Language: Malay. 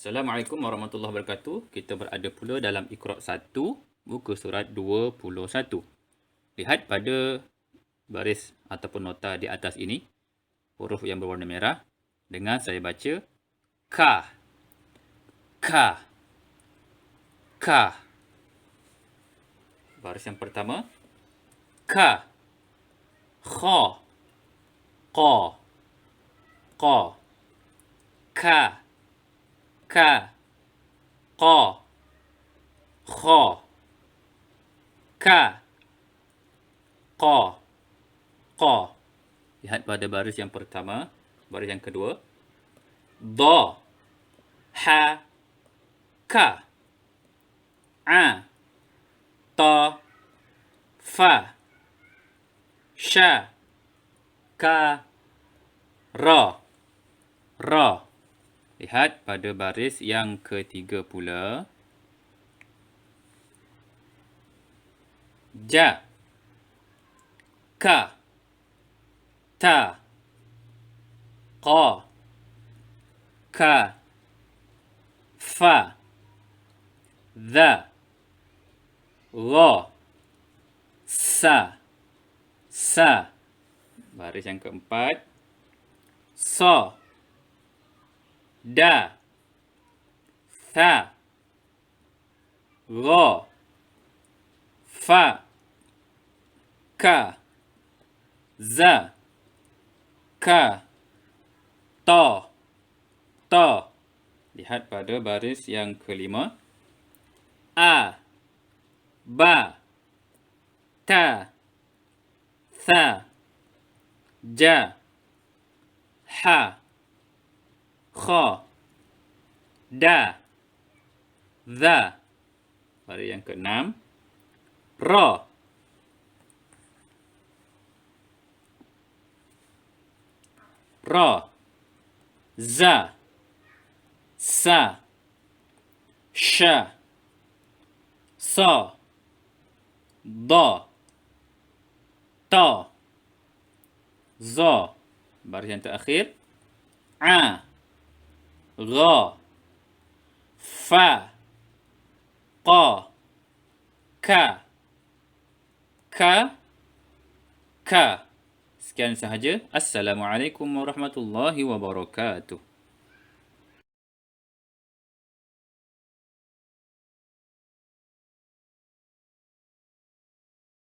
Assalamualaikum warahmatullahi wabarakatuh. Kita berada pula dalam Iqra 1, muka surat 21. Lihat pada baris ataupun nota di atas ini, huruf yang berwarna merah. Dengan saya baca ka, ka, ka. Baris yang pertama ka, kha, qa, qa, ka, ka, qa, kha, ka, qa, qa. Lihat pada baris yang pertama. Baris yang kedua da, ha, ka, a, ta, fa, sha, ka, ra, ra. Lihat pada baris yang ketiga pula. Ja, ka, ta, qa, ka, fa, dha, gha, sa, sa. Baris yang keempat sa, da, tha, gha, fa, ka, za, ka, ta, ta. Lihat pada baris yang kelima. A, ba, ta, tha, ja, ha, kha, da, dha. Baris yang keenam. Ra, ra, za, sa, sha, sa, da, ta, za. Baris yang terakhir a, gha, fa, qa, ka, ka, ka. Sekian sahaja. Assalamualaikum warahmatullahi wabarakatuh.